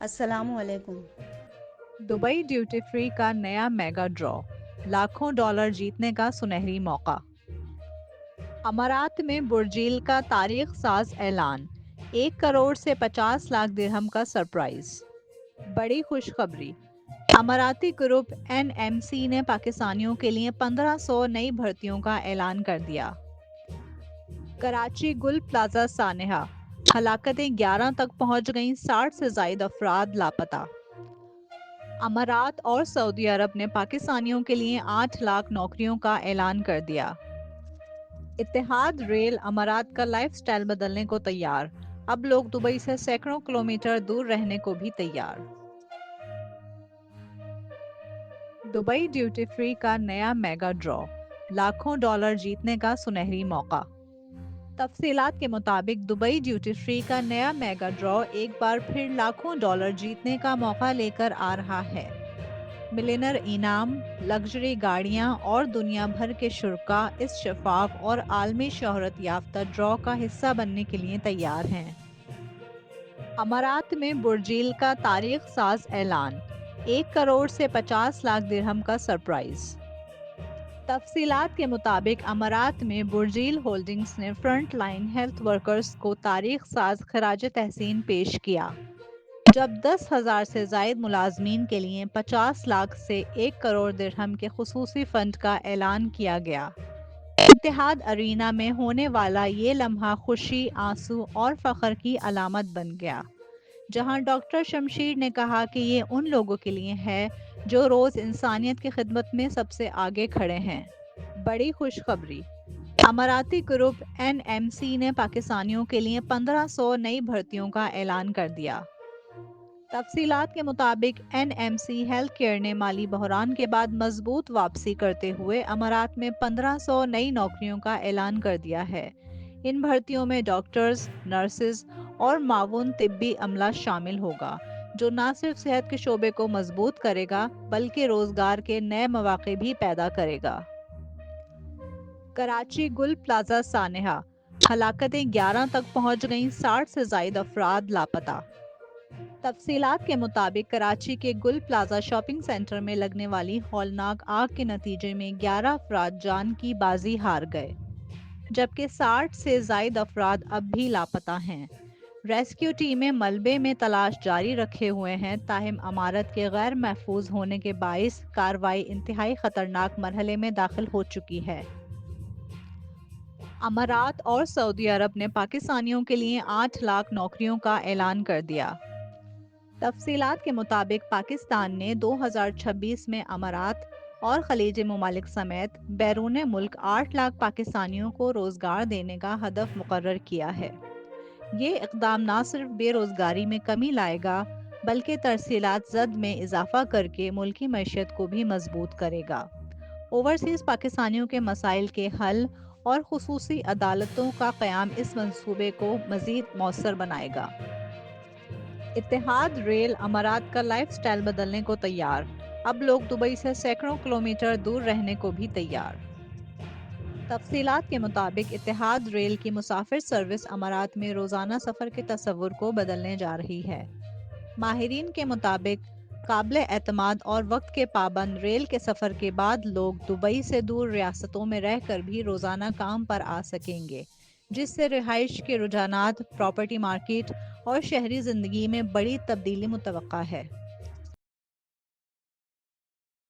अस्सलाम वालेकुम। Dubai duty free का नया मेगा ड्रॉ, लाखों डॉलर जीतने का सुनहरी मौका। अमारात में बुर्जील का तारीख साज ऐलान, 1 करोड़ से 50 लाख दिरहम का सरप्राइज। बड़ी खुशखबरी, अमाराती ग्रुप एनएमसी ने पाकिस्तानियों के लिए 1500 नई भर्तियों का ऐलान कर दिया। कराची गुल प्लाजा सानेहा, हलाकतें 11 तक पहुंच गईं, 60 से जायद अफराद लापता। अमारात और सऊदी अरब ने पाकिस्तानियों के लिए 8 लाख नौकरियों का ऐलान कर दिया। इत्तेहाद रेल अमारात का लाइफस्टाइल बदलने को तैयार, अब लोग दुबई से सैकड़ों किलोमीटर दूर रहने को भी तैयार। दुबई ड्यूटी फ्री का नया मेगा ड्रॉ, लाखों डॉलर जीतने का सुनहरी मौका। तफसीलात के मुताबिक दुबई ड्यूटी फ्री का नया मेगा ड्रॉ एक बार फिर लाखों डॉलर जीतने का मौका लेकर आ रहा है। मिलियनर इनाम, लग्जरी गाड़ियां और दुनिया भर के शुरा इस शफाफ और आलमी शोहरत याफ्ता ड्रॉ का हिस्सा बनने के लिए तैयार हैं। अमारात में बुर्जील का तारीख साज ऐलान, 1 करोड़ से 50 लाख दिरहम का सरप्राइज। तफसीलात के मुताबिक अमारात में बुर्जील होल्डिंग्स ने फ्रंट लाइन हेल्थ वर्कर्स को तारीख साज खराज तहसीन पेश किया, जब 10,000 से जायद मुलाजमीन के लिए 50 लाख से 1 करोड़ दिरहम के खुसूसी फंड का ऐलान किया गया। इत्तेहाद अरीना में होने वाला ये लम्हा खुशी, आंसू और फख्र की अलामत बन गया, जहां डॉक्टर शमशीर ने कहा कि ये उन लोगों के लिए है जो रोज इंसानियत की खिदमत में सबसे आगे खड़े हैं। बड़ी खुशखबरी, अमाराती ग्रुप एनएमसी ने पाकिस्तानियों के लिए 1500 नई भर्तियों का ऐलान कर दिया। तफसीलात के मुताबिक एनएमसी हेल्थ केयर ने माली बहरान के बाद मजबूत वापसी करते हुए अमारात में 1500 नई नौकरियों का ऐलान कर दिया है। इन भर्तियों में डॉक्टर्स, नर्सेज और मावून तिब्बी अमला शामिल होगा, जो न सिर्फ सेहत के शोबे को मजबूत करेगा बल्कि रोजगार के नए मौके भी पैदा करेगा। कराची गुल प्लाजा सानेहा, हलाकतें 11 तक पहुंच गईं, 60 से जायद अफराद लापता। तफसीलात के मुताबिक कराची के गुल प्लाजा शॉपिंग सेंटर में लगने वाली हौलनाक आग के नतीजे में 11 अफराद जान की बाजी हार गए, जबकि 60 से जायद अफराद अब भी लापता हैं। रेस्क्यू टीमें मलबे में तलाश जारी रखे हुए हैं, ताहम अमारत के गैर महफूज होने के बाइस कार्रवाई इंतहाई खतरनाक मरहले में दाखिल हो चुकी है। अमारात और सऊदी अरब ने पाकिस्तानियों के लिए 8 लाख नौकरियों का ऐलान कर दिया। तफसीलात के मुताबिक पाकिस्तान ने 2026 में अमारात और खलीजी ममालिक समेत बैरून मुल्क 8 लाख पाकिस्तानियों को रोजगार देने का हदफ मुकर्रर किया है। ये इकदाम न सिर्फ बेरोजगारी में कमी लाएगा बल्कि तरसीलात जद में इजाफा करके मुल्की मैशियत को भी मजबूत करेगा। ओवरसीज पाकिस्तानियों के मसाइल के हल और खुसूसी अदालतों का क़याम इस मंसूबे को मजीद मौसर बनाएगा। इत्तेहाद रेल अमारात का लाइफस्टाइल बदलने को तैयार, अब लोग दुबई से सैकड़ों किलोमीटर दूर रहने को भी तैयार। तफसीलात के मुताबिक इत्तेहाद रेल की मुसाफिर सर्विस अमारात में रोज़ाना सफ़र के तस्वुर को बदलने जा रही है। माहिरीन के मुताबिक काबिल एतमाद और वक्त के पाबंद रेल के सफ़र के बाद लोग दुबई से दूर रियासतों में रहकर भी रोज़ाना काम पर आ सकेंगे, जिससे रिहाइश के रुझानात, प्रॉपर्टी मार्केट और शहरी ज़िंदगी में बड़ी तब्दीली मुतवक्का है।